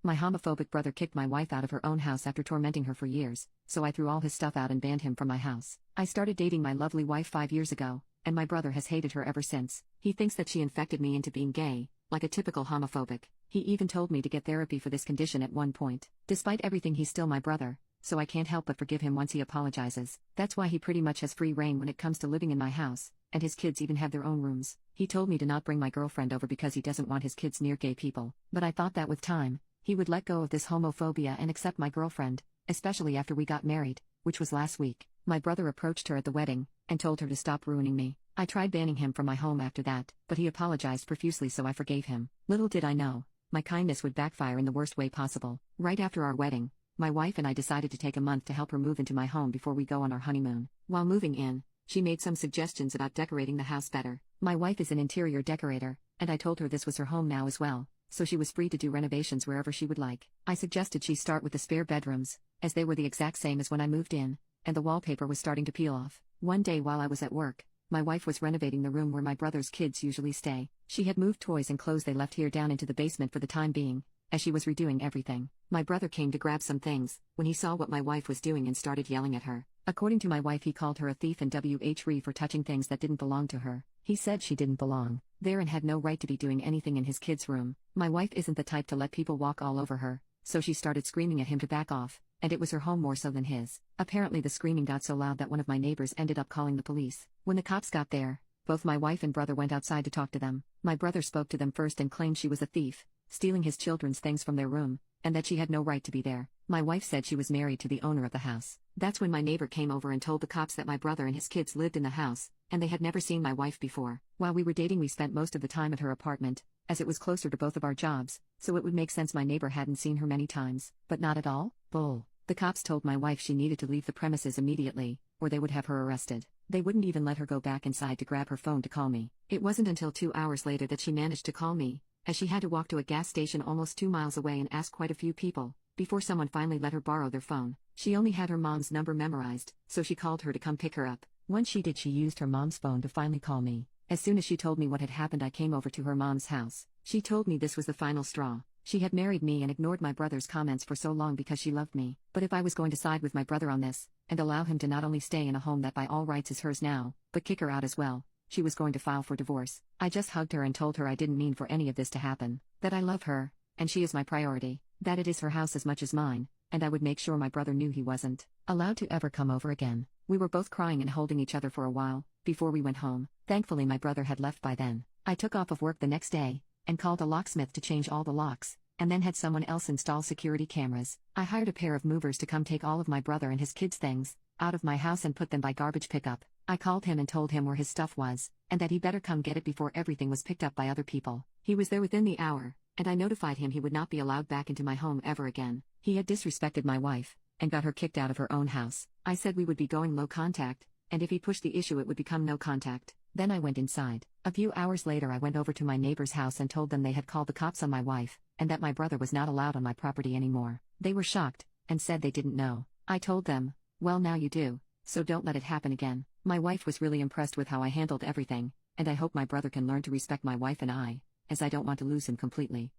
My homophobic brother kicked my wife out of her own house after tormenting her for years, so I threw all his stuff out and banned him from my house. I started dating my lovely wife 5 years ago, and my brother has hated her ever since. He thinks that she infected me into being gay, like a typical homophobic. He even told me to get therapy for this condition at one point. Despite everything, he's still my brother, so I can't help but forgive him once he apologizes. That's why he pretty much has free reign when it comes to living in my house, and his kids even have their own rooms. He told me to not bring my girlfriend over because he doesn't want his kids near gay people, but I thought that with time, he would let go of this homophobia and accept my girlfriend, especially after we got married, which was last week. My brother approached her at the wedding, and told her to stop ruining me. I tried banning him from my home after that, but he apologized profusely, so I forgave him. Little did I know, my kindness would backfire in the worst way possible. Right after our wedding, my wife and I decided to take a month to help her move into my home before we go on our honeymoon. While moving in, she made some suggestions about decorating the house better. My wife is an interior decorator, and I told her this was her home now as well, so she was free to do renovations wherever she would like. I suggested she start with the spare bedrooms, as they were the exact same as when I moved in, and the wallpaper was starting to peel off. One day while I was at work, my wife was renovating the room where my brother's kids usually stay. She had moved toys and clothes they left here down into the basement for the time being, as she was redoing everything. My brother came to grab some things, when he saw what my wife was doing and started yelling at her. According to my wife, he called her a thief and WHRE for touching things that didn't belong to her. He said she didn't belong there and had no right to be doing anything in his kids' room. My wife isn't the type to let people walk all over her, so she started screaming at him to back off, and it was her home more so than his. Apparently the screaming got so loud that one of my neighbors ended up calling the police. When the cops got there, both my wife and brother went outside to talk to them. My brother spoke to them first and claimed she was a thief, stealing his children's things from their room, and that she had no right to be there. My wife said she was married to the owner of the house. That's when my neighbor came over and told the cops that my brother and his kids lived in the house, and they had never seen my wife before. While we were dating, we spent most of the time at her apartment, as it was closer to both of our jobs, so it would make sense my neighbor hadn't seen her many times. But not at all? Bull. The cops told my wife she needed to leave the premises immediately, or they would have her arrested. They wouldn't even let her go back inside to grab her phone to call me. It wasn't until 2 hours later that she managed to call me, as she had to walk to a gas station almost 2 miles away and ask quite a few people, before someone finally let her borrow their phone. She only had her mom's number memorized, so she called her to come pick her up. Once she did, she used her mom's phone to finally call me. As soon as she told me what had happened, I came over to her mom's house. She told me this was the final straw. She had married me and ignored my brother's comments for so long because she loved me. But if I was going to side with my brother on this, and allow him to not only stay in a home that by all rights is hers now, but kick her out as well, she was going to file for divorce. I just hugged her and told her I didn't mean for any of this to happen, that I love her, and she is my priority, that it is her house as much as mine, and I would make sure my brother knew he wasn't allowed to ever come over again. We were both crying and holding each other for a while, before we went home. Thankfully my brother had left by then. I took off of work the next day, and called a locksmith to change all the locks, and then had someone else install security cameras. I hired a pair of movers to come take all of my brother and his kids' things out of my house and put them by garbage pickup. I called him and told him where his stuff was, and that he better come get it before everything was picked up by other people. He was there within the hour, and I notified him he would not be allowed back into my home ever again. He had disrespected my wife, and got her kicked out of her own house. I said we would be going low contact, and if he pushed the issue it would become no contact. Then I went inside. A few hours later I went over to my neighbor's house and told them they had called the cops on my wife, and that my brother was not allowed on my property anymore. They were shocked, and said they didn't know. I told them, well now you do, so don't let it happen again. My wife was really impressed with how I handled everything, and I hope my brother can learn to respect my wife and I, as I don't want to lose him completely.